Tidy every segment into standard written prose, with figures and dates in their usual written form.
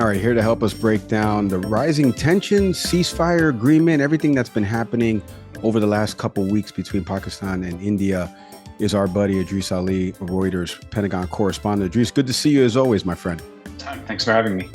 All right, here to help us break down the rising tension, ceasefire agreement, everything that's been happening over the last couple of weeks between Pakistan and India is our buddy Idrees Ali, Reuters Pentagon correspondent. Idrees, good to see you as always, my friend. Thanks for having me.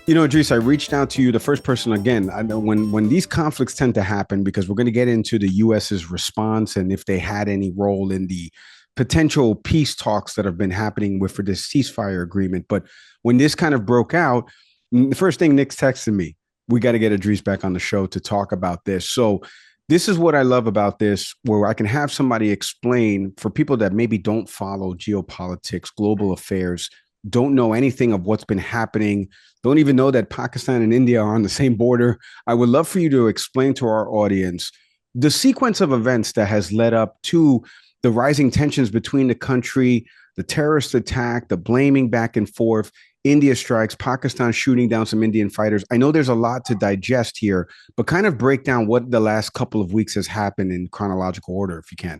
You know, Idrees, I reached out to you, the first person again. I know when these conflicts tend to happen, because we're going to get into the U.S.'s response and if they had any role in the potential peace talks that have been happening with for this ceasefire agreement. But when this kind of broke out, the first thing Nick's texted me, we got to get Idrees back on the show to talk about this. So this is what I love about this, where I can have somebody explain for people that maybe don't follow geopolitics, global affairs, don't know anything of what's been happening, don't even know that Pakistan and India are on the same border. I would love for you to explain to our audience the sequence of events that has led up to the rising tensions between the country, the terrorist attack, the blaming back and forth, India strikes, Pakistan shooting down some Indian fighters. I know there's a lot to digest here, but kind of break down what the last couple of weeks has happened in chronological order, if you can.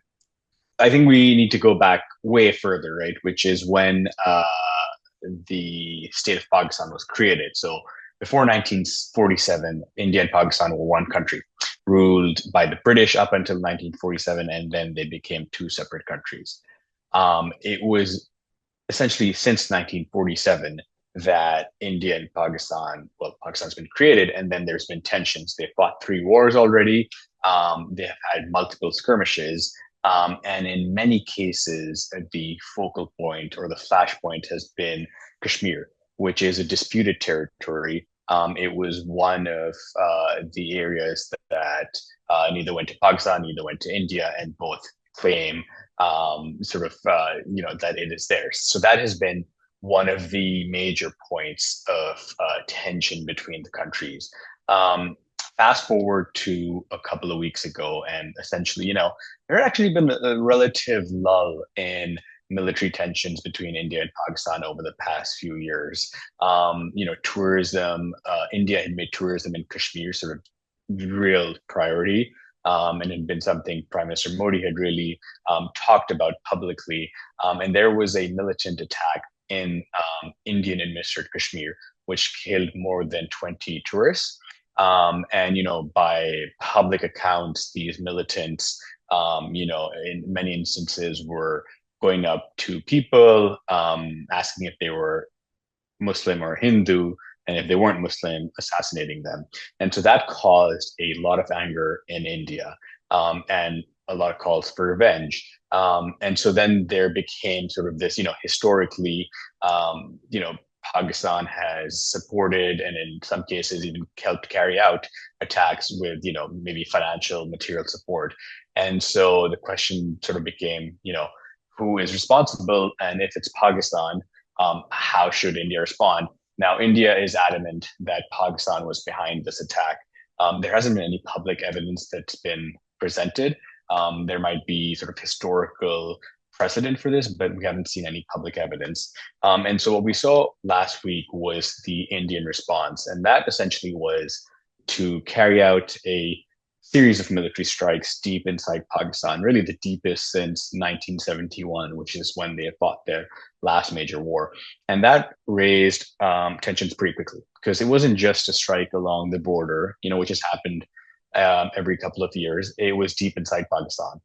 I think we need to go back way further, right? Which is when the state of Pakistan was created. So before 1947, India and Pakistan were one country, ruled by the British up until 1947, and then they became two separate countries. It was essentially since 1947 that India and Pakistan, well, Pakistan's been created, and then there's been tensions. They've fought three wars already. They have had multiple skirmishes. And in many cases, the focal point or the flashpoint has been Kashmir, which is a disputed territory. It was one of the areas that neither went to Pakistan, neither went to India, and both claim that it is theirs. So that has been one of the major points of tension between the countries. Fast forward to a couple of weeks ago, and essentially, there had actually been a relative lull in military tensions between India and Pakistan over the past few years. Tourism, India had made tourism in Kashmir sort of real priority. And it had been something Prime Minister Modi had really talked about publicly. And there was a militant attack in Indian administered Kashmir, which killed more than 20 tourists. By public accounts, these militants, in many instances were going up to people, asking if they were Muslim or Hindu, and if they weren't Muslim, assassinating them. And so that caused a lot of anger in India, and a lot of calls for revenge. And so then there became sort of this, historically, Pakistan has supported and in some cases even helped carry out attacks with, maybe financial, material support. And so the question sort of became, who is responsible? And if it's Pakistan, how should India respond? Now, India is adamant that Pakistan was behind this attack. There hasn't been any public evidence that's been presented. There might be sort of historical precedent for this, but we haven't seen any public evidence. And so what we saw last week was the Indian response, and that essentially was to carry out a series of military strikes deep inside Pakistan, really the deepest since 1971, which is when they fought their last major war. And that raised tensions pretty quickly, because it wasn't just a strike along the border, which has happened every couple of years. It was deep inside Pakistan.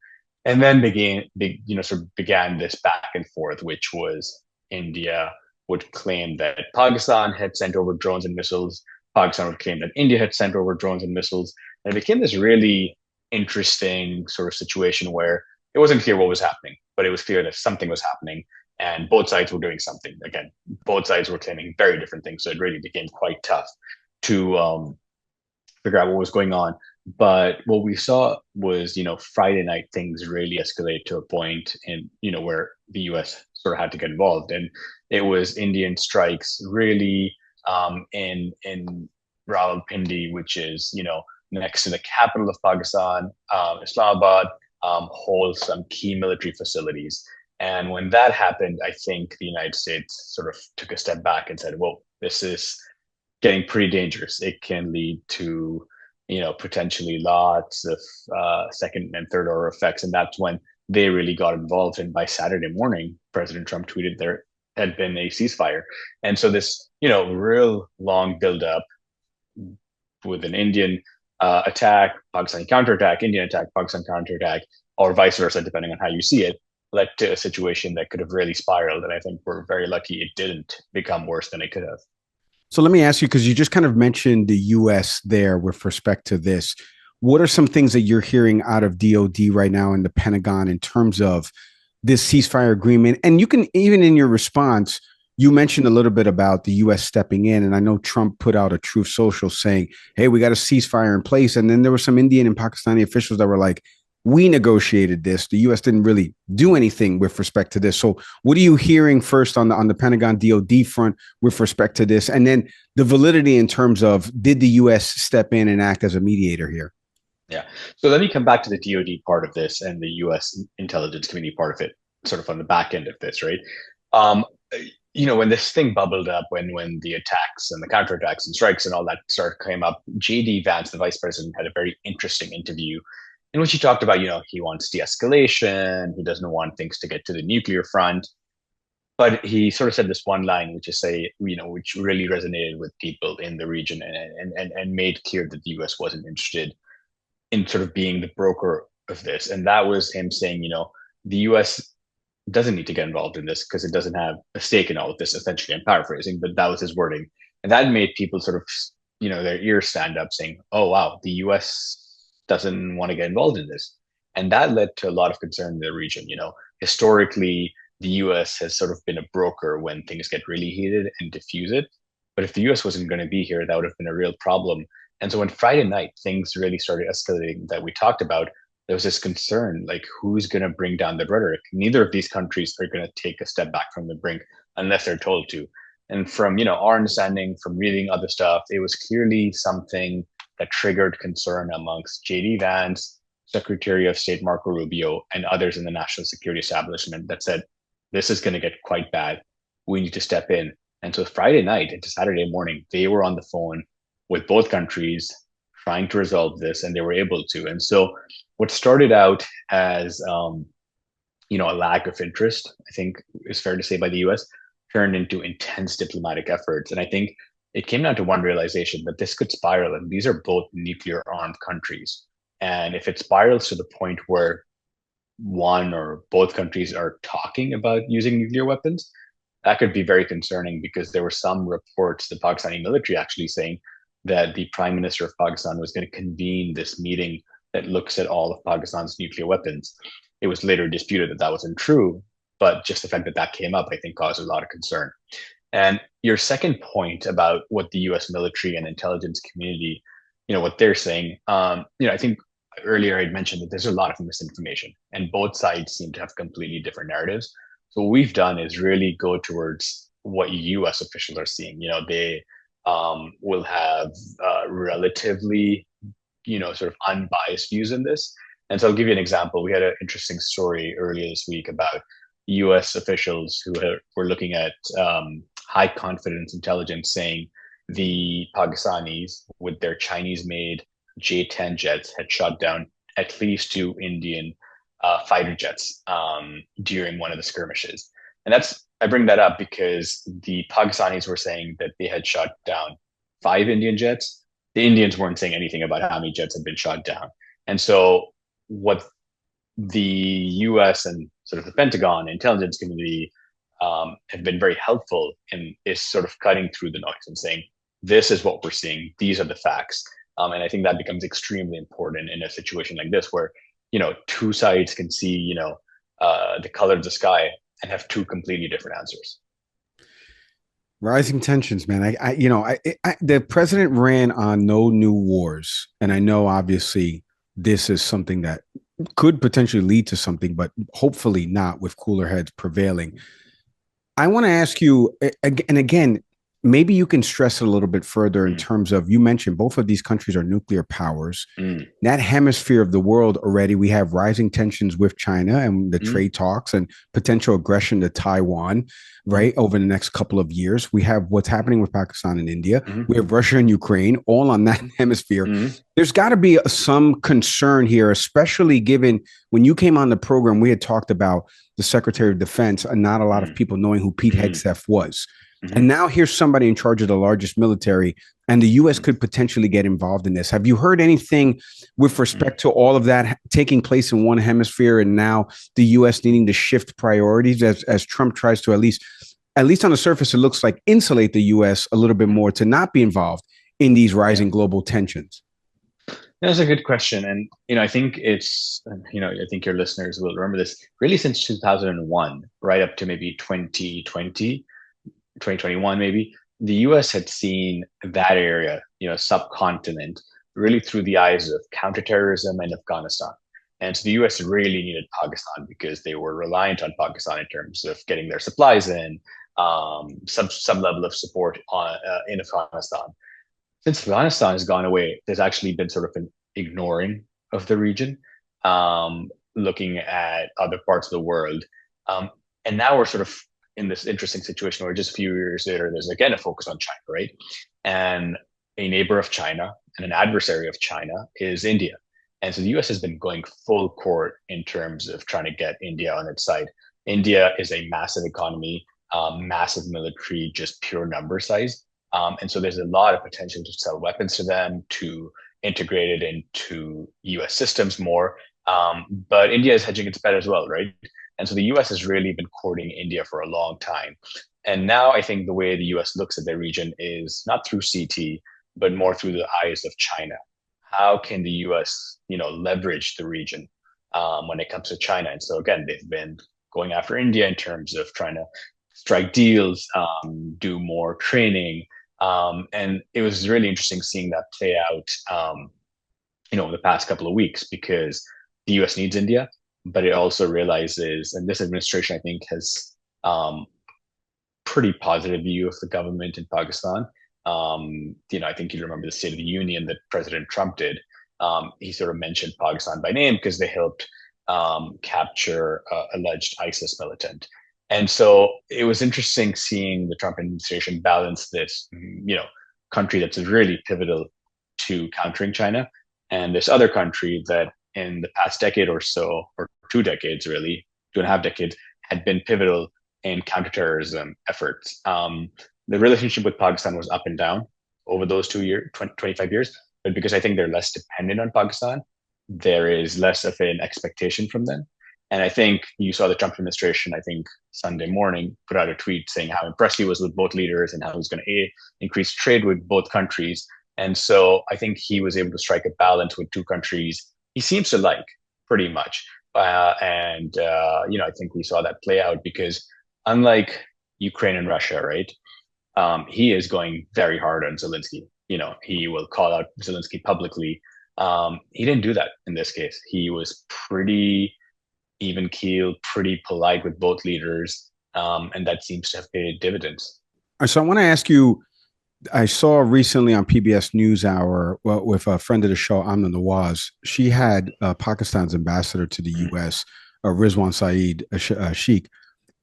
And then began this back and forth, which was India would claim that Pakistan had sent over drones and missiles. Pakistan would claim that India had sent over drones and missiles. And it became this really interesting sort of situation where it wasn't clear what was happening, but it was clear that something was happening and both sides were doing something. Again, both sides were claiming very different things. So it really became quite tough to figure out what was going on. But what we saw was, Friday night things really escalate to a point where the US sort of had to get involved. And it was Indian strikes really in Rawalpindi, which is, next to the capital of Pakistan, Islamabad, holds some key military facilities. And when that happened, I think the United States sort of took a step back and said, well, this is getting pretty dangerous. It can lead to, potentially lots of second and third order effects. And that's when they really got involved. And by Saturday morning, President Trump tweeted had been a ceasefire. And so this, real long buildup with an Indian attack, Pakistani counterattack, Indian attack, Pakistan counterattack, or vice versa, depending on how you see it, led to a situation that could have really spiraled. And I think we're very lucky it didn't become worse than it could have. So let me ask you, because you just kind of mentioned the US there with respect to this. What are some things that you're hearing out of DOD right now in the Pentagon in terms of this ceasefire agreement? And you can, even in your response, you mentioned a little bit about the US stepping in. And I know Trump put out a Truth Social saying, hey, we got a ceasefire in place. And then there were some Indian and Pakistani officials that were like, we negotiated this. The U.S. didn't really do anything with respect to this. So, what are you hearing first on the Pentagon DoD front with respect to this, and then the validity in terms of did the U.S. step in and act as a mediator here? Yeah. So let me come back to the DoD part of this and the U.S. intelligence community part of it, sort of on the back end of this, right? Um, when this thing bubbled up, when the attacks and the counterattacks and strikes and all that sort of came up, J.D. Vance, the vice president, had a very interesting interview in which he talked about, he wants de-escalation, he doesn't want things to get to the nuclear front. But he sort of said this one line, which really resonated with people in the region and made clear that the US wasn't interested in sort of being the broker of this. And that was him saying, the US doesn't need to get involved in this because it doesn't have a stake in all of this. Essentially, I'm paraphrasing, but that was his wording. And that made people sort of, their ears stand up saying, oh, wow, the US doesn't want to get involved in this. And that led to a lot of concern in the region. Historically, the US has sort of been a broker when things get really heated and diffuse it. But if the US wasn't going to be here, that would have been a real problem. And so when Friday night things really started escalating that we talked about, there was this concern, like who's going to bring down the rhetoric? Neither of these countries are going to take a step back from the brink unless they're told to. And from our understanding, from reading other stuff, it was clearly something that triggered concern amongst J.D. Vance, Secretary of State Marco Rubio, and others in the national security establishment that said, this is going to get quite bad. We need to step in. And so Friday night into Saturday morning, they were on the phone with both countries trying to resolve this, and they were able to. And so what started out as, a lack of interest, I think is fair to say by the US, turned into intense diplomatic efforts. And I think it came down to one realization that this could spiral, and these are both nuclear armed countries. And if it spirals to the point where one or both countries are talking about using nuclear weapons, that could be very concerning because there were some reports, the Pakistani military actually saying that the Prime Minister of Pakistan was going to convene this meeting that looks at all of Pakistan's nuclear weapons. It was later disputed that that wasn't true, but just the fact that that came up, I think, caused a lot of concern. And your second point about what the U.S. military and intelligence community, what they're saying, I think earlier I'd mentioned that there's a lot of misinformation, and both sides seem to have completely different narratives. So what we've done is really go towards what U.S. officials are seeing. They will have relatively, sort of unbiased views in this. And so I'll give you an example. We had an interesting story earlier this week about U.S. officials who were looking at high confidence intelligence saying the Pakistanis, with their Chinese-made J-10 jets, had shot down at least two Indian fighter jets during one of the skirmishes. And I bring that up because the Pakistanis were saying that they had shot down 5 Indian jets. The Indians weren't saying anything about how many jets had been shot down. And so what the US and sort of the Pentagon intelligence community have been very helpful in is sort of cutting through the noise and saying, this is what we're seeing. These are the facts. And I think that becomes extremely important in a situation like this where, two sides can see, the color of the sky and have two completely different answers. Rising tensions, man. The president ran on no new wars, and I know obviously this is something that could potentially lead to something, but hopefully not with cooler heads prevailing. I want to ask you, and again, maybe you can stress it a little bit further in Mm, terms of, you mentioned both of these countries are nuclear powers. mm, That hemisphere of the world already, we have rising tensions with China and the mm, trade talks and potential aggression to Taiwan, mm, right? Over the next couple of years. We have what's happening with Pakistan and India. mm, We have Russia and Ukraine, all on that hemisphere. mm, There's got to be some concern here, especially given when you came on the program, we had talked about the Secretary of Defense and not a lot of mm, people knowing who Pete mm, Hegseth was. mm, And now here's somebody in charge of the largest military, and the U.S. mm, could potentially get involved in this. Have you heard anything with mm. respect to all of that taking place in one hemisphere, and now the U.S. needing to shift priorities as Trump tries to at least on the surface, it looks like insulate the U.S. a little bit more to not be involved in these Yeah. rising global tensions? That's a good question. And, I think I think your listeners will remember this really since 2001, right up to maybe 2020, 2021, maybe. The US had seen that area, subcontinent, really through the eyes of counterterrorism and Afghanistan. And so the US really needed Pakistan because they were reliant on Pakistan in terms of getting their supplies in, some level of support in Afghanistan. Since Afghanistan has gone away, there's actually been sort of an ignoring of the region, looking at other parts of the world. Um, and now we're sort of in this interesting situation where just a few years later, there's again a focus on China, right? And a neighbor of China and an adversary of China is India. And so the US has been going full court in terms of trying to get India on its side. India is a massive economy, massive military, just pure number size. And so there's a lot of potential to sell weapons to them, to integrate it into US systems more. But India is hedging its bet as well, right? And so the US has really been courting India for a long time. And now I think the way the US looks at the region is not through CT, but more through the eyes of China. How can the US, leverage the region when it comes to China? And so again, they've been going after India in terms of trying to strike deals, do more training. And it was really interesting seeing that play out, the past couple of weeks because the US needs India, but it also realizes, and this administration, I think, has pretty positive view of the government in Pakistan. I think you remember the State of the Union that President Trump did. He sort of mentioned Pakistan by name because they helped capture alleged ISIS militant. And so it was interesting seeing the Trump administration balance this, country that's really pivotal to countering China, and this other country that in the past decade or so, or 2 decades really, 2.5 decades, had been pivotal in counterterrorism efforts. The relationship with Pakistan was up and down over those 2 years, 25 years, but because I think they're less dependent on Pakistan, there is less of an expectation from them. And I think you saw the Trump administration, I think Sunday morning, put out a tweet saying how impressed he was with both leaders and how he's going to increase trade with both countries. And so I think he was able to strike a balance with two countries he seems to like pretty much. I think we saw that play out because unlike Ukraine and Russia, right, he is going very hard on Zelensky. He will call out Zelensky publicly. He didn't do that in this case. He was pretty even keeled, pretty polite with both leaders, and that seems to have paid dividends. So I want to ask you, I saw recently on PBS NewsHour, well, with a friend of the show, Amna Nawaz. She had Pakistan's ambassador to the U.S., Rizwan Saeed Sheikh,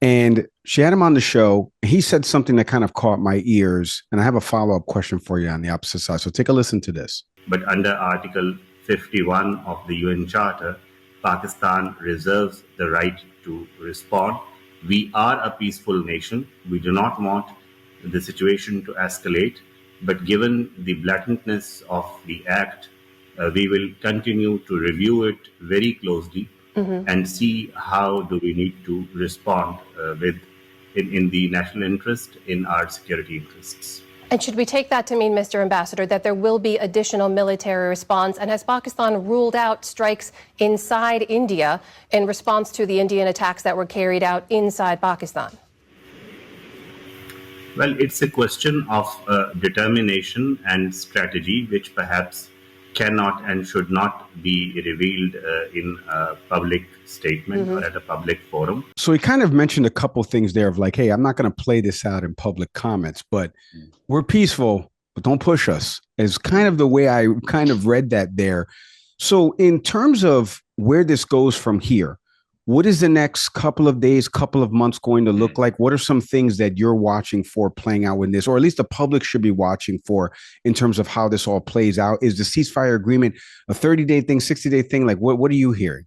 and she had him on the show. He said something that kind of caught my ears, and I have a follow-up question for you on the opposite side. So take a listen to this. But under Article 51 of the UN Charter, Pakistan reserves the right to respond. We are a peaceful nation. We do not want the situation to escalate. But given the blatantness of the act, we will continue to review it very closely and see how do we need to respond in the national interest, in our security interests. And should we take that to mean, Mr. Ambassador, that there will be additional military response? And has Pakistan ruled out strikes inside India in response to the Indian attacks that were carried out inside Pakistan? Well, it's a question of determination and strategy, which perhaps cannot and should not be revealed in a public statement or at a public forum. So he kind of mentioned a couple things there of like, hey, I'm not going to play this out in public comments, but we're peaceful, but don't push us, is kind of the way I kind of read that there. So in terms of where this goes from here, what is the next couple of days, couple of months going to look like? What are some things that you're watching for playing out in this, or at least the public should be watching for in terms of how this all plays out? Is the ceasefire agreement a 30-day thing, 60-day thing? Like, what are you hearing?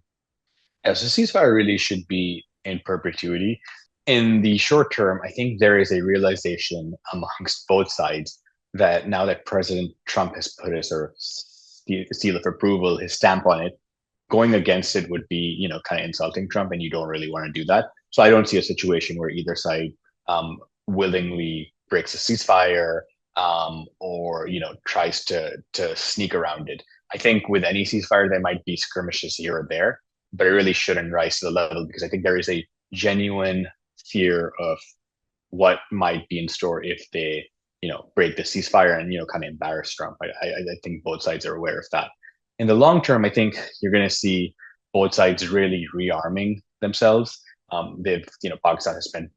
Yeah, so ceasefire really should be in perpetuity. In the short term, I think there is a realization amongst both sides that now that President Trump has put a sort of seal of approval, his stamp on it, going against it would be, kind of insulting Trump, and you don't really want to do that. So I don't see a situation where either side willingly breaks a ceasefire or tries to sneak around it. I think with any ceasefire there might be skirmishes here or there, but it really shouldn't rise to the level, because I think there is a genuine fear of what might be in store if they break the ceasefire and kind of embarrass Trump. I think both sides are aware of that. In the long term, I think you're going to see both sides really rearming themselves. Pakistan has spent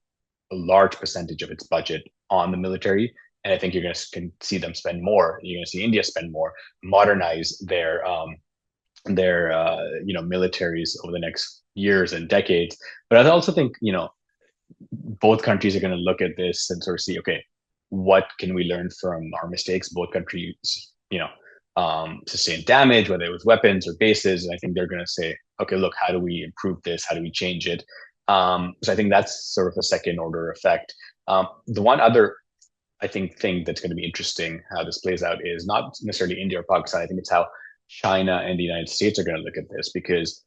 a large percentage of its budget on the military, and I think you're going to see them spend more. You're going to see India spend more, modernize their militaries over the next years and decades. But I also think both countries are going to look at this and sort of see, okay, what can we learn from our mistakes? Both countries, sustain damage, whether it was weapons or bases. And I think they're going to say, okay, look, how do we improve this? How do we change it? So I think that's sort of a second order effect. The one other, I think, thing that's going to be interesting how this plays out is not necessarily India or Pakistan. I think it's how China and the United States are going to look at this, because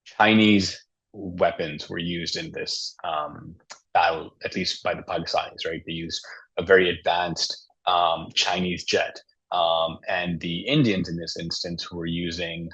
Chinese weapons were used in this battle, at least by the Pakistanis, right? They used a very advanced Chinese jet. And the Indians in this instance were using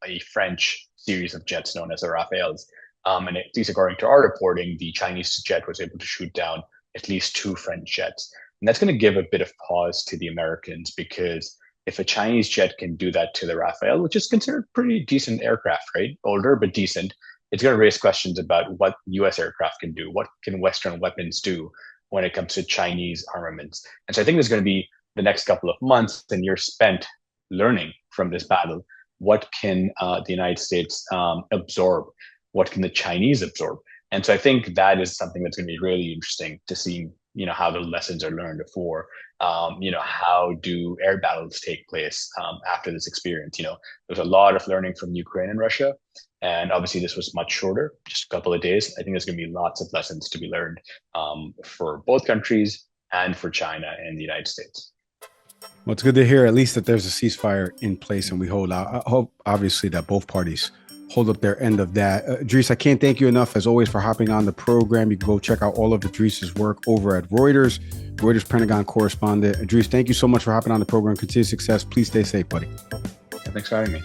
a French series of jets known as the Rafales. And at least according to our reporting, the Chinese jet was able to shoot down at least 2 French jets. And that's going to give a bit of pause to the Americans, because if a Chinese jet can do that to the Rafale, which is considered pretty decent aircraft, right? Older, but decent, it's going to raise questions about what US aircraft can do. What can Western weapons do when it comes to Chinese armaments? And so I think there's going to be the next couple of months and years spent learning from this battle. What can the United States absorb? What can the Chinese absorb? And so I think that is something that's going to be really interesting to see, how the lessons are learned for, how do air battles take place after this experience? There's a lot of learning from Ukraine and Russia. And obviously this was much shorter, just a couple of days. I think there's going to be lots of lessons to be learned for both countries and for China and the United States. Well, it's good to hear at least that there's a ceasefire in place, and we hold out. I hope, obviously, that both parties hold up their end of that. Idrees, I can't thank you enough, as always, for hopping on the program. You can go check out all of Idrees' work over at Reuters Pentagon correspondent. Idrees, thank you so much for hopping on the program. Continued success. Please stay safe, buddy. Thanks for having me.